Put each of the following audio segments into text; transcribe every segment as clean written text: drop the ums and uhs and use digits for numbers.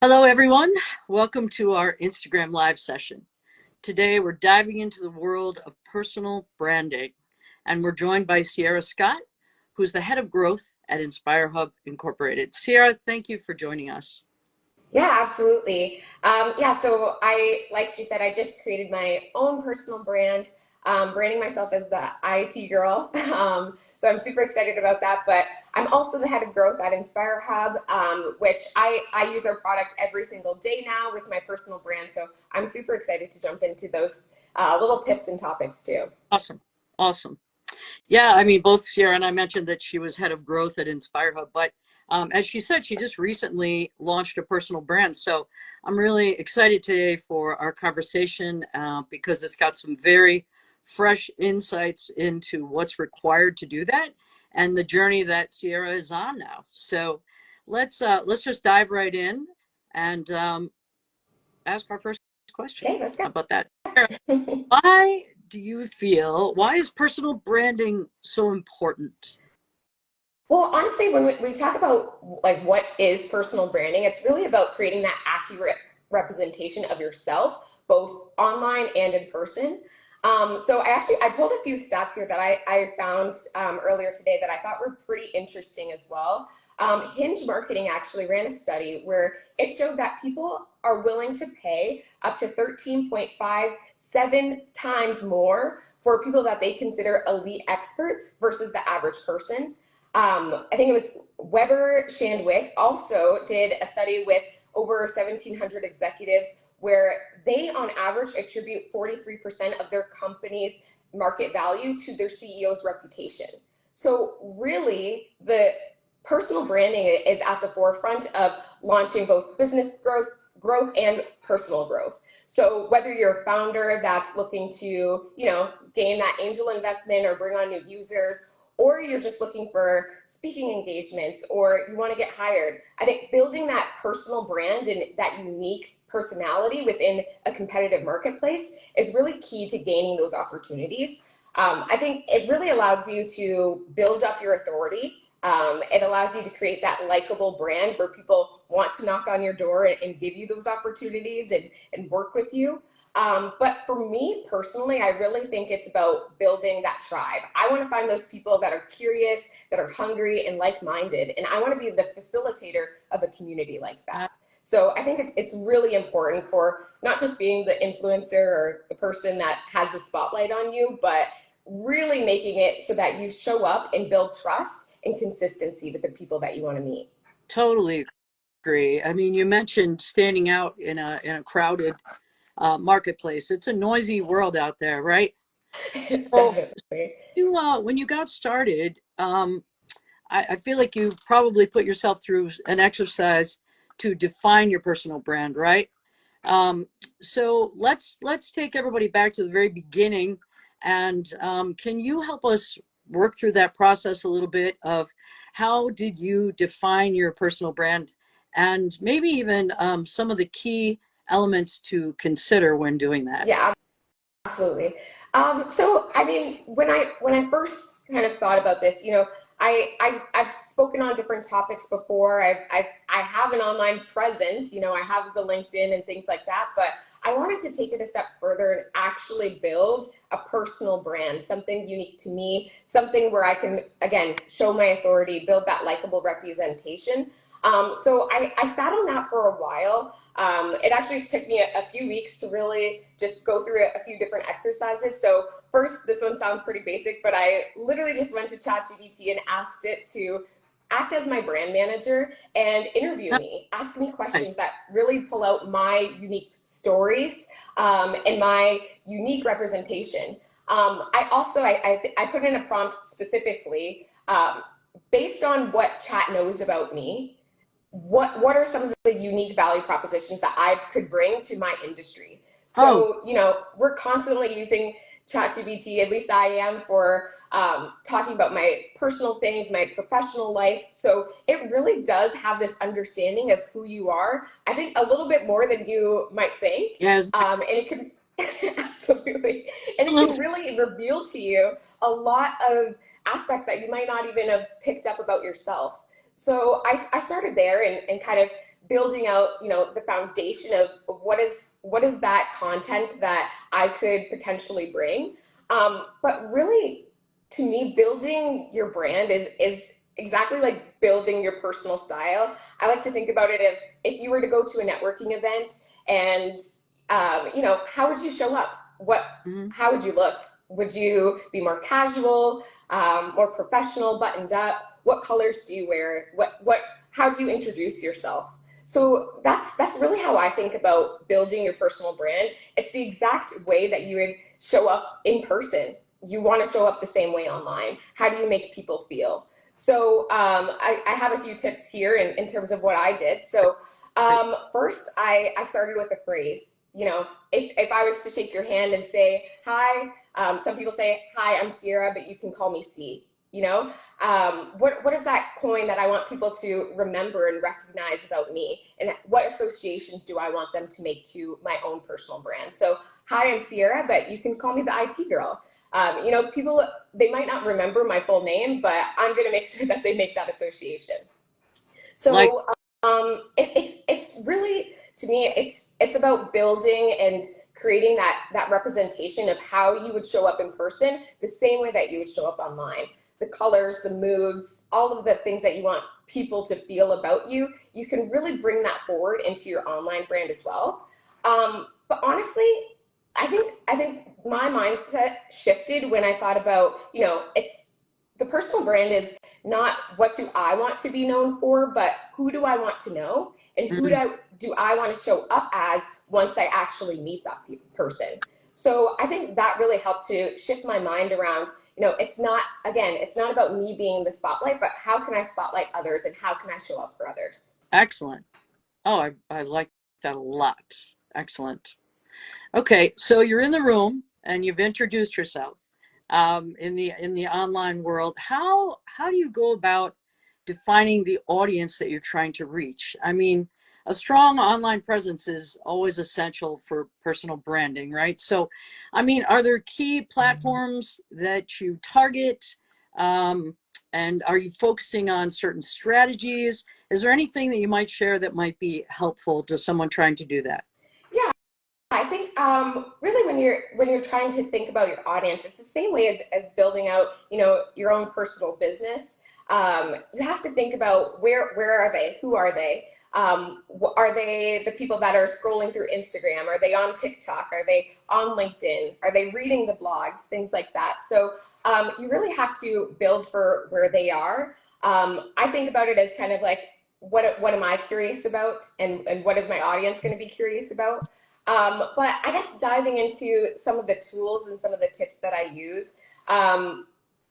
Hello, everyone. Welcome to our Instagram Live session. Today, we're diving into the world of personal branding, and we're joined by Sierra Scott, who's the head of growth at InspireHUB Incorporated. Sierra, thank you for joining us. Yeah, absolutely. So like she said, I just created my own personal brand, branding myself as the IT girl. So I'm super excited about that. But I'm also the head of growth at InspireHUB, which I use our product every single day now with my personal brand. So I'm super excited to jump into those little tips and topics too. Awesome. Awesome. Yeah, I mean, both Sierra and I mentioned that she was head of growth at InspireHUB, but as she said, she just recently launched a personal brand. So I'm really excited today for our conversation because it's got some very fresh insights into what's required to do that and the journey that Sierra is on now. So let's just dive right in and ask our first question. Okay, let's go. How about that? Why is personal branding so important? Well, honestly, when we talk about like what is personal branding, it's really about creating that accurate representation of yourself, both online and in person. So I pulled a few stats here that I found earlier today that I thought were pretty interesting as well. Hinge Marketing actually ran a study where it showed that people are willing to pay up to 13.57 times more for people that they consider elite experts versus the average person. I think it was Weber Shandwick also did a study with over 1,700 executives where they, on average, attribute 43% of their company's market value to their CEO's reputation. So, really, the personal branding is at the forefront of launching both business growth and personal growth. So whether you're a founder that's looking to, gain that angel investment or bring on new users, or you're just looking for speaking engagements or you want to get hired, I think building that personal brand and that unique personality within a competitive marketplace is really key to gaining those opportunities. I think it really allows you to build up your authority. It allows you to create that likable brand where people want to knock on your door and give you those opportunities and work with you. But for me personally, I really think it's about building that tribe. I want to find those people that are curious, that are hungry and like-minded, and I want to be the facilitator of a community like that. So I think it's really important for not just being the influencer or the person that has the spotlight on you, but really making it so that you show up and build trust and consistency with the people that you want to meet. Totally agree. I mean, you mentioned standing out in a crowded marketplace. It's a noisy world out there, right? So Definitely. when you got started, I feel like you probably put yourself through an exercise to define your personal brand, right? Um, so let's take everybody back to the very beginning, and can you help us work through that process a little bit of how did you define your personal brand, and maybe even some of the key elements to consider when doing that? Yeah, absolutely. So I mean, when I first kind of thought about this, I've spoken on different topics before. I have an online presence. I have the LinkedIn and things like that. But I wanted to take it a step further and actually build a personal brand, something unique to me, something where I can again show my authority, build that likable representation. So I sat on that for a while. It actually took me a few weeks to really just go through a few different exercises. So first, this one sounds pretty basic, but I literally just went to ChatGPT and asked it to act as my brand manager and interview me, ask me Nice. questions that really pull out my unique stories and my unique representation. I put in a prompt specifically based on what chat knows about me, what are some of the unique value propositions that I could bring to my industry? Oh, So, we're constantly using ChatGPT, at least I am, for talking about my personal things, my professional life. So it really does have this understanding of who you are. I think a little bit more than you might think. yes. And it can absolutely, and it can really reveal to you a lot of aspects that you might not even have picked up about yourself. So I started there and kind of building out, the foundation of what is that content that I could potentially bring. But really, to me, building your brand is exactly like building your personal style. I like to think about it if you were to go to a networking event and how would you show up? Mhm. How would you look? Would you be more casual, more professional, buttoned up? What colors do you wear? How do you introduce yourself? So that's really how I think about building your personal brand. It's the exact way that you would show up in person. You want to show up the same way online. How do you make people feel? So I have a few tips here in terms of what I did. So Great. first, I started with a phrase. If I was to shake your hand and say, hi, some people say, hi, I'm Sierra, but you can call me C. What is that coin that I want people to remember and recognize about me? And what associations do I want them to make to my own personal brand? So, hi, I'm Sierra, but you can call me the IT girl. People, they might not remember my full name, but I'm going to make sure that they make that association. Like, So it's really, to me, it's about building and creating that representation of how you would show up in person, the same way that you would show up online. The colors, the moves, all of the things that you want people to feel about you, you can really bring that forward into your online brand as well. But honestly, I think my mindset shifted when I thought about, it's the personal brand is not what do I want to be known for, but who do I want to know, and who mm, do I want to show up as once I actually meet that person. So I think that really helped to shift my mind around. It's not about me being the spotlight, but how can I spotlight others and how can I show up for others? excellent. Oh, I like that a lot. Excellent. Okay, so you're in the room and you've introduced yourself in the online world. How do you go about defining the audience that you're trying to reach? I mean, a strong online presence is always essential for personal branding, right? So, I mean, are there key platforms that you target? Um, and are you focusing on certain strategies? Is there anything that you might share that might be helpful to someone trying to do that? Yeah, I think really when you're trying to think about your audience, it's the same way as building out your own personal business. You have to think about where are they, who are they, are they the people that are scrolling through Instagram? Are they on TikTok? Are they on LinkedIn? Are they reading the blogs? Things like that. So you really have to build for where they are. I think about it as kind of like what am I curious about, and what is my audience going to be curious about. But I guess diving into some of the tools and some of the tips that I use,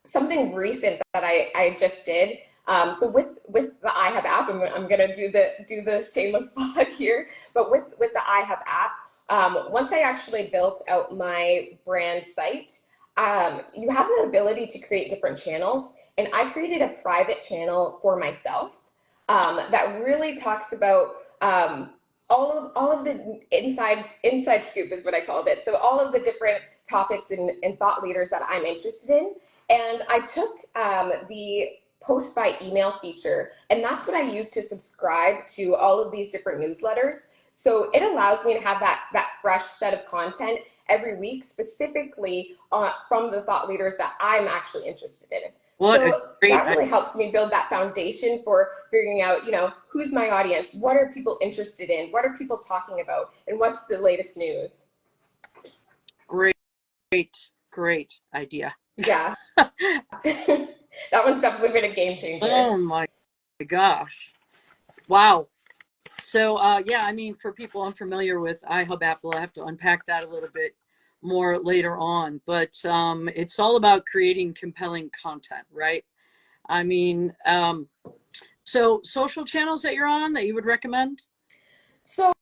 something recent that I just did. So with the iHub app, I'm gonna do the shameless plug here. But with the iHub app, once I actually built out my brand site, you have the ability to create different channels, and I created a private channel for myself that really talks about all of the inside scoop is what I called it. So all of the different topics and thought leaders that I'm interested in, and I took the post by email feature, and that's what I use to subscribe to all of these different newsletters. So it allows me to have that fresh set of content every week, specifically from the thought leaders that I'm actually interested in. What a So great that really helps me build that foundation for figuring out, who's my audience, what are people interested in, what are people talking about, and what's the latest news. Great, great idea. Yeah, that one's definitely been a game changer. Oh my gosh. Wow. So, yeah, I mean, for people unfamiliar with iHub app, we'll have to unpack that a little bit more later on. But it's all about creating compelling content, right? I mean, so social channels that you're on that you would recommend? So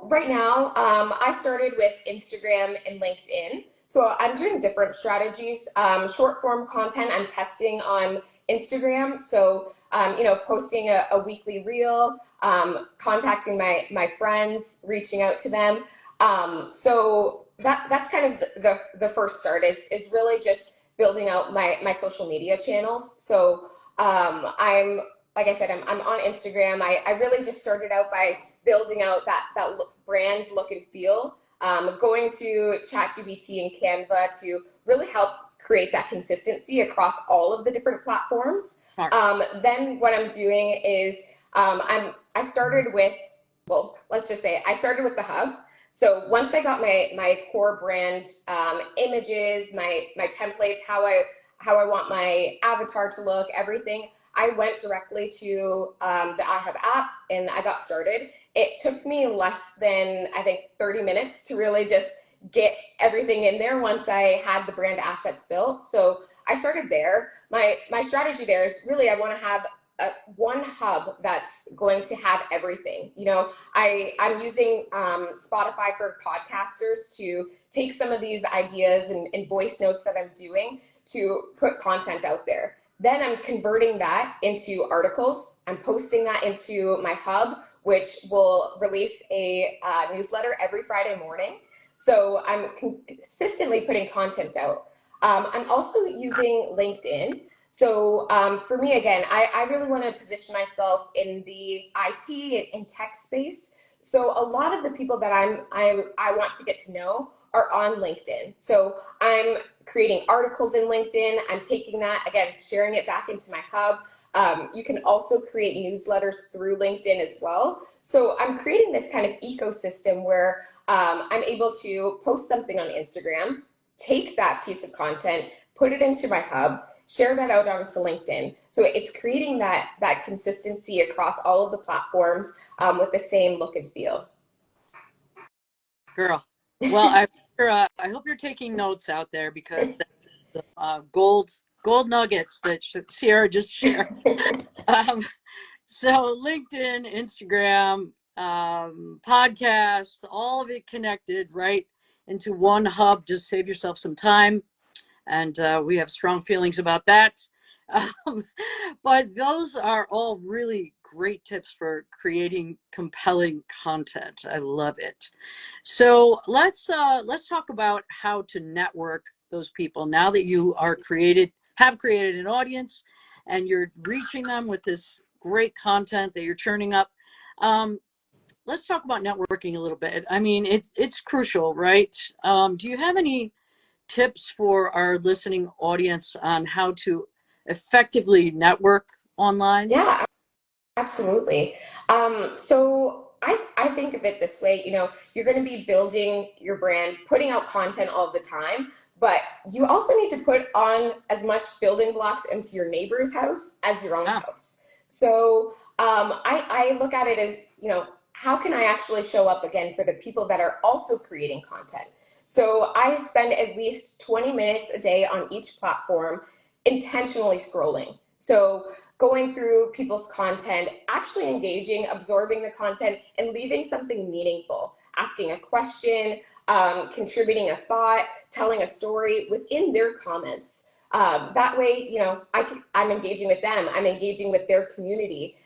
right now, I started with Instagram and LinkedIn. So I'm doing different strategies. Short form content I'm testing on Instagram. So posting a weekly reel, contacting my friends, reaching out to them. So that's kind of the first start is really just building out my social media channels. So I'm like I said, I'm on Instagram. I really just started out by building out that brand look and feel, going to ChatGPT and Canva to really help create that consistency across all of the different platforms. Smart. Then what I'm doing is I started with, well, let's just say I started with the hub. So once I got my core brand images, my templates, how I want my avatar to look, everything, I went directly to the IHUB app and I got started. It took me less than, I think, 30 minutes to really just get everything in there once I had the brand assets built. So I started there. My strategy there is really I want to have one hub that's going to have everything. You know, I'm using Spotify for podcasters to take some of these ideas and voice notes that I'm doing to put content out there. Then I'm converting that into articles. I'm posting that into my hub, which will release a newsletter every Friday morning. So I'm consistently putting content out. I'm also using LinkedIn. So for me, again, I really want to position myself in the IT and tech space. So a lot of the people that I want to get to know are on LinkedIn. So I'm creating articles in LinkedIn. I'm taking that, again, sharing it back into my hub. You can also create newsletters through LinkedIn as well. So I'm creating this kind of ecosystem where I'm able to post something on Instagram, take that piece of content, put it into my hub, share that out onto LinkedIn. So it's creating that consistency across all of the platforms with the same look and feel. Girl. Well, I hope you're taking notes out there because that's the gold nuggets that Sierra just shared. Um, so LinkedIn, Instagram, podcasts, all of it connected right into one hub. Just save yourself some time, and we have strong feelings about that. Um, but those are all really great tips for creating compelling content. I love it. So let's talk about how to network those people now that you have created an audience and you're reaching them with this great content that you're churning up. Let's talk about networking a little bit. I mean, it's crucial, right? Do you have any tips for our listening audience on how to effectively network online? Yeah, absolutely. So I think of it this way, you know, you're going to be building your brand, putting out content all the time, but you also need to put on as much building blocks into your neighbor's house as your own Ah, house. So I look at it as, you know, how can I actually show up again for the people that are also creating content? So I spend at least 20 minutes a day on each platform intentionally scrolling. So going through people's content, actually engaging, absorbing the content, and leaving something meaningful, asking a question, contributing a thought, telling a story within their comments. That way, you know, I'm engaging with them. I'm engaging with their community.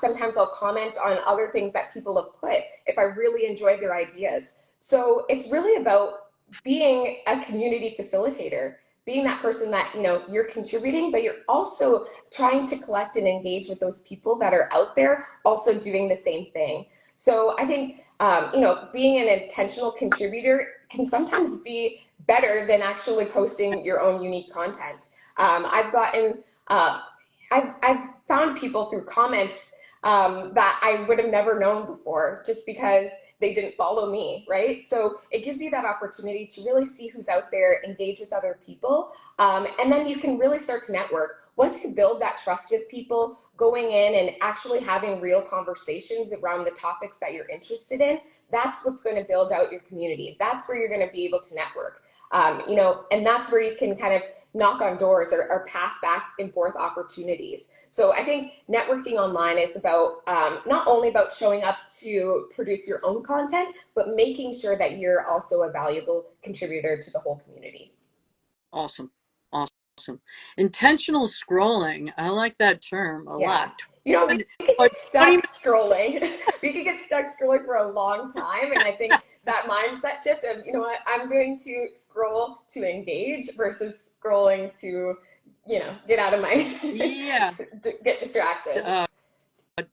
Sometimes I'll comment on other things that people have put if I really enjoy their ideas. So it's really about being a community facilitator, being that person that, you know, you're contributing, but you're also trying to collect and engage with those people that are out there also doing the same thing. So I think, you know, being an intentional contributor can sometimes be better than actually posting your own unique content. I've gotten, I've found people through comments that I would have never known before just because they didn't follow me, right? So it gives you that opportunity to really see who's out there, engage with other people, and then you can really start to network. Once you build that trust with people, going in and actually having real conversations around the topics that you're interested in, that's what's going to build out your community. That's where you're going to be able to network. You know, and that's where you can kind of knock on doors or pass back and forth opportunities. So I think networking online is about not only about showing up to produce your own content, but making sure that you're also a valuable contributor to the whole community. awesome. Awesome. Intentional scrolling. I like that term a Yeah. lot. You know, we can What, get 20 stuck scrolling. We can get stuck scrolling for a long time. And I think that mindset shift of, you know what, I'm going to scroll to engage versus scrolling to get out of my, Yeah. get distracted.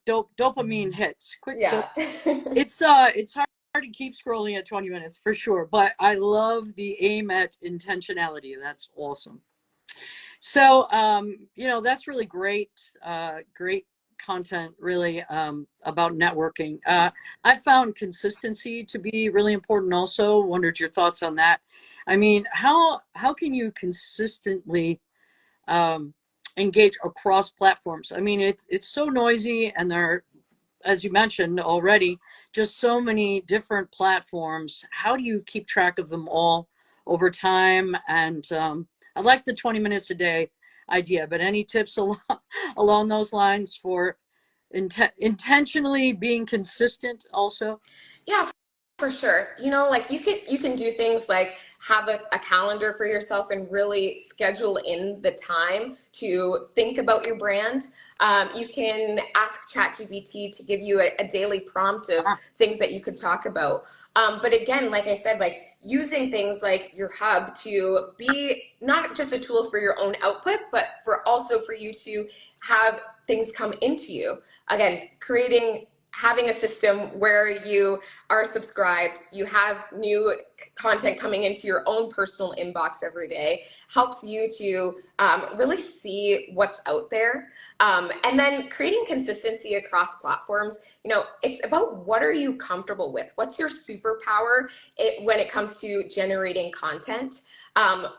Dopamine hits. Quick Yeah. it's hard to keep scrolling at 20 minutes for sure, but I love the aim at intentionality. That's awesome. So, that's really great. Great content, really, about networking. I found consistency to be really important. Also, wondered your thoughts on that. I mean, how can you consistently um, engage across platforms? I mean, it's so noisy, and there, as you mentioned already, just so many different platforms. How do you keep track of them all over time? And I like the 20 minutes a day idea, but any tips along those lines for intentionally being consistent also? Yeah, for sure. Like you can do things like have a calendar for yourself and really schedule in the time to think about your brand. You can ask ChatGPT to give you a daily prompt of Ah, things that you could talk about. But again, like I said, like using things like your hub to be not just a tool for your own output, but for also for you to have things come into you. Again, having a system where you are subscribed, you have new content coming into your own personal inbox every day, helps you to really see what's out there. And then creating consistency across platforms, it's about what are you comfortable with? What's your superpower when it comes to generating content?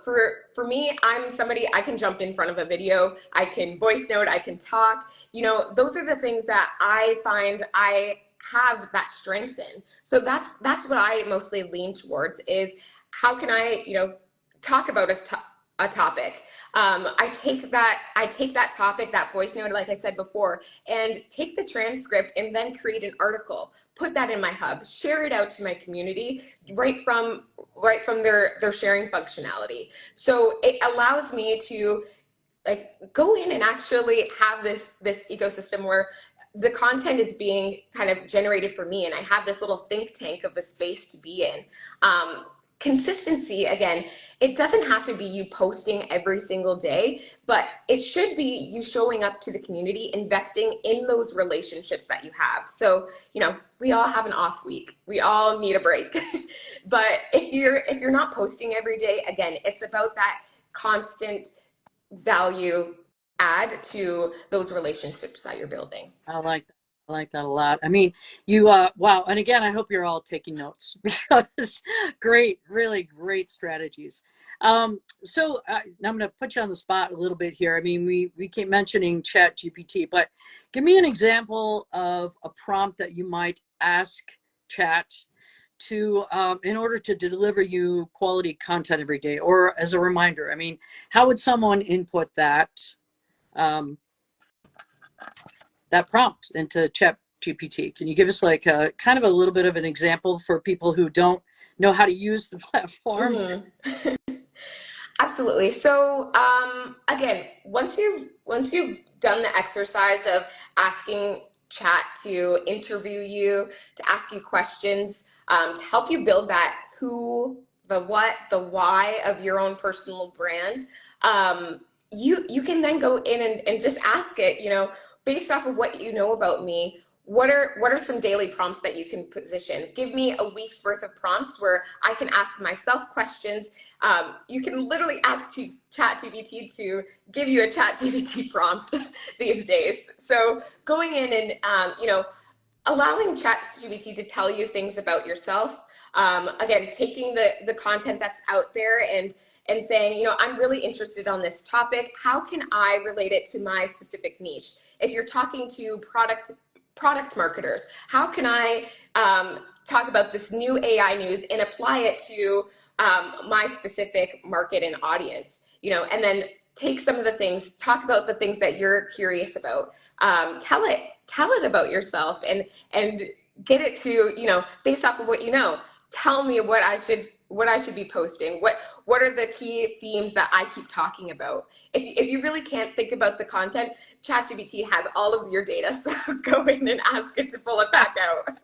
For me, I'm somebody, I can jump in front of a video, I can voice note, I can talk. Those are the things that I find I have that strength in. So that's what I mostly lean towards is how can I, talk about a topic. I take that topic, that voice note, like I said before, and take the transcript and then create an article. Put that in my hub, share it out to my community right from their sharing functionality. So it allows me to like go in and actually have this ecosystem where the content is being kind of generated for me and I have this little think tank of a space to be in. Consistency, again, it doesn't have to be you posting every single day, but it should be you showing up to the community, investing in those relationships that you have. So we all have an off week, we all need a break. But if you're not posting every day, again, it's about that constant value add to those relationships that you're building. I like that. I like that a lot. I mean, you wow. And again, I hope you're all taking notes because great, really great strategies. So now I'm going to put you on the spot a little bit here. I mean, we keep mentioning Chat GPT, but give me an example of a prompt that you might ask Chat to in order to deliver you quality content every day, or as a reminder. I mean, how would someone input um, that prompt into Chat GPT? Can you give us like a kind of a little bit of an example for people who don't know how to use the platform? Mm-hmm. Absolutely. So again, once you've done the exercise of asking chat to interview you, to ask you questions, to help you build that who, the what, the why of your own personal brand, you can then go in and just ask it, based off of what you know about me. What are some daily prompts that you can position? Give me a week's worth of prompts where I can ask myself questions. You can literally ask ChatGPT to give you a ChatGPT prompt these days. So going in and allowing ChatGPT to tell you things about yourself. Again, taking the content that's out there and saying, I'm really interested on this topic. How can I relate it to my specific niche? If you're talking to product marketers, how can I talk about this new AI news and apply it to my specific market and audience? And then take some of the things, talk about the things that you're curious about. Tell it about yourself and get it to, based off of what you know. Tell me what I should be posting. What are the key themes that I keep talking about? If you really can't think about the content, ChatGPT has all of your data, so go in and ask it to pull it back out.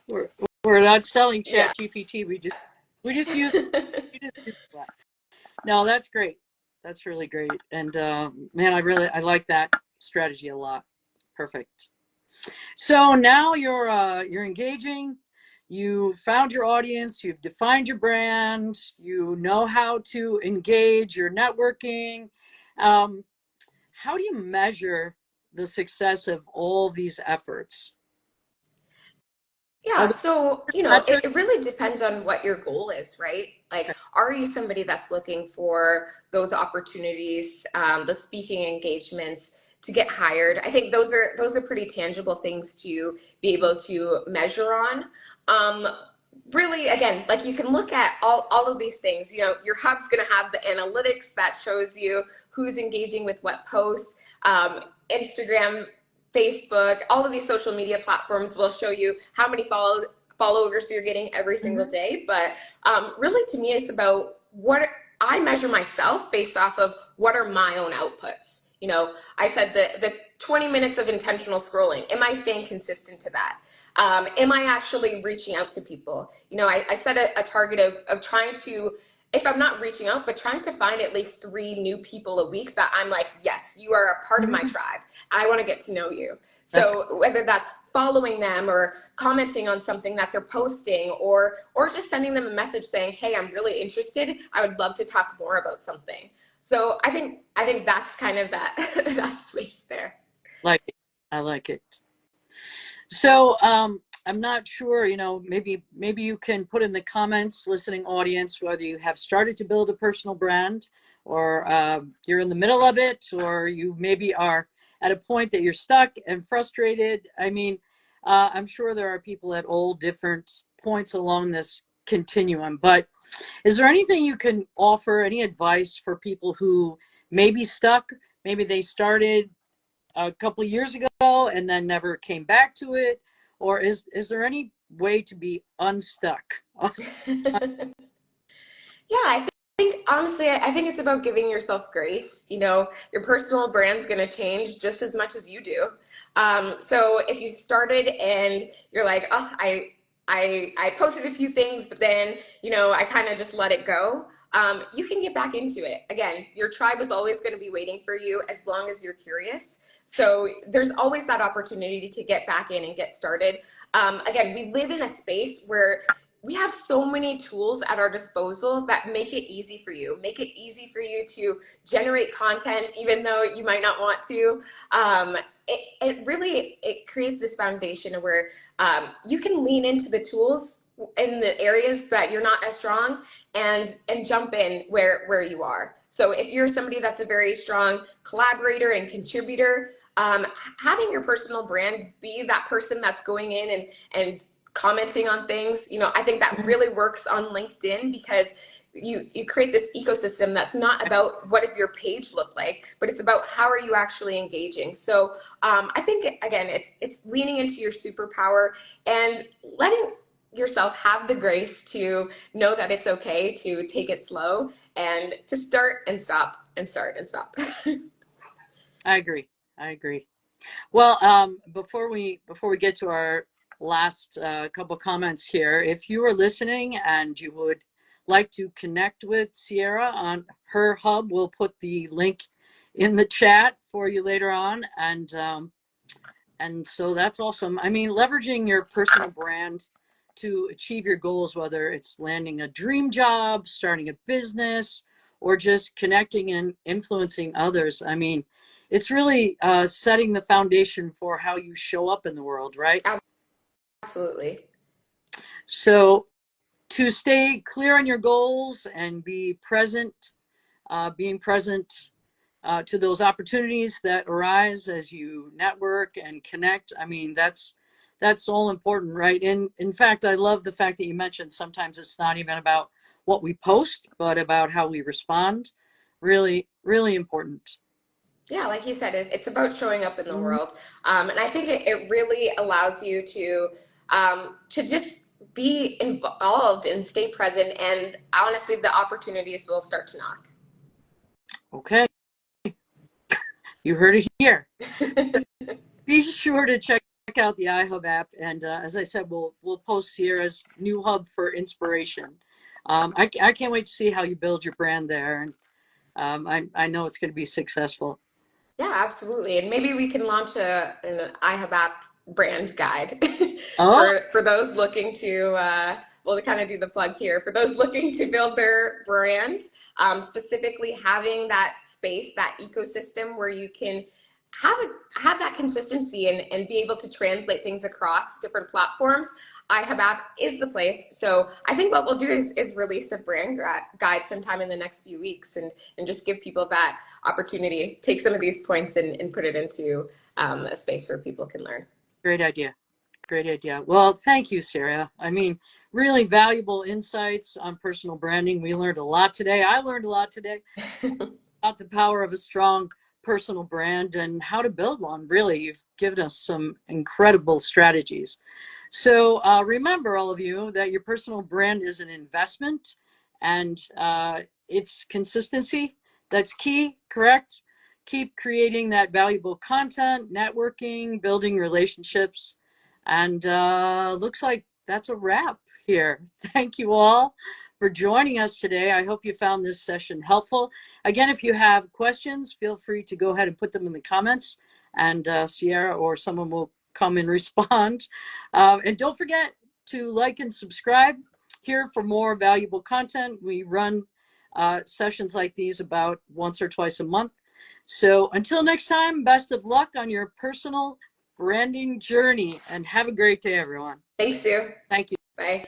we're, we're not selling Yeah. Chat GPT. We just use that. No, that's great. That's really great. And man, I like that strategy a lot. Perfect. So now you're engaging. You found your audience. You've defined your brand. You know how to engage. You're networking. Um, how do you measure the success of all these efforts? Are Yeah, there so, metrics? it really depends on what your goal is, right? Like, are you somebody that's looking for those opportunities, the speaking engagements to get hired? I think those are pretty tangible things to be able to measure on. Um, Really, again, like you can look at all of these things. Your hub's going to have the analytics that shows you who's engaging with what posts. Instagram, Facebook, all of these social media platforms will show you how many followers you're getting every single Mhm. day. But really, to me, it's about what I measure myself based off of what are my own outputs. I said the 20 minutes of intentional scrolling. Am I staying consistent to that? Am I actually reaching out to people? I set a target of trying to, if I'm not reaching out, but trying to find at least 3 new people a week that I'm like, yes, you are a part of my Mhm. tribe. I want to get to know you. That's So whether that's following them or commenting on something that they're posting or just sending them a message saying, hey, I'm really interested. I would love to talk more about something. So I think that's kind of that that space there. like it. I like it. So I'm not sure, maybe you can put in the comments, listening audience, whether you have started to build a personal brand or you're in the middle of it, or you maybe are at a point that you're stuck and frustrated. I mean, I'm sure there are people at all different points along this continuum, but is there anything you can offer, any advice for people who may be stuck? Maybe they started a couple of years ago and then never came back to it, or is there any way to be unstuck? Yeah, I think honestly, I think it's about giving yourself grace. Your personal brand's going to change just as much as you do. So if you started and you're like, oh, I posted a few things, but then I kind of just let it go. You can get back into it. Again, your tribe is always going to be waiting for you as long as you're curious. So there's always that opportunity to get back in and get started. Again, we live in a space where we have so many tools at our disposal that make it easy for you, to generate content, even though you might not want to. It creates this foundation where you can lean into the tools in the areas that you're not as strong and jump in where you are. So if you're somebody that's a very strong collaborator and contributor, having your personal brand be that person that's going in and commenting on things. I think that really works on LinkedIn because you create this ecosystem that's not about what does your page look like, but it's about how are you actually engaging. So I think again, it's leaning into your superpower and letting yourself have the grace to know that it's okay to take it slow and to start and stop and start and stop. I agree. I agree. Well, before we get to our last couple comments here, if you are listening and you would like to connect with Sierra on her hub, we'll put the link in the chat for you later on, and so that's awesome. I mean, leveraging your personal brand to achieve your goals, whether it's landing a dream job, starting a business, or just connecting and influencing others. I mean, it's really setting the foundation for how you show up in the world, right? Absolutely. So to stay clear on your goals and be present, being present to those opportunities that arise as you network and connect. I mean, that's all important, right? And in fact, I love the fact that you mentioned sometimes it's not even about what we post, but about how we respond. Really, really important. Yeah, like you said, it's about showing up in the Mhm. world, and I think it really allows you to just be involved and stay present. And honestly, the opportunities will start to knock. Okay, you heard it here. Be sure to check out the iHub app, and as I said, we'll post Sierra's new hub for inspiration. I can't wait to see how you build your brand there, and I know it's going to be successful. Yeah, absolutely. And maybe we can launch an iHub app brand guide Oh, for those looking to, well, to kind of do the plug here, for those looking to build their brand, specifically having that space, that ecosystem where you can have that consistency and be able to translate things across different platforms. iHub app is the place. So I think what we'll do is release a brand guide sometime in the next few weeks and just give people that opportunity, take some of these points and put it into a space where people can learn. great idea. Great idea. Well, thank you, Sarah. I mean, really valuable insights on personal branding. We learned a lot today. I learned a lot today about the power of a strong personal brand and how to build one. Really, you've given us some incredible strategies. So remember, all of you, that your personal brand is an investment, and it's consistency that's key, correct? Keep creating that valuable content, networking, building relationships, and looks like that's a wrap here. Thank you all for joining us today. I hope you found this session helpful. Again, if you have questions, feel free to go ahead and put them in the comments, and Sierra or someone will come and respond. And don't forget to like and subscribe here for more valuable content. We run sessions like these about once or twice a month. So until next time, best of luck on your personal branding journey, and have a great day, everyone. Thanks, Sue. Thank you. Bye.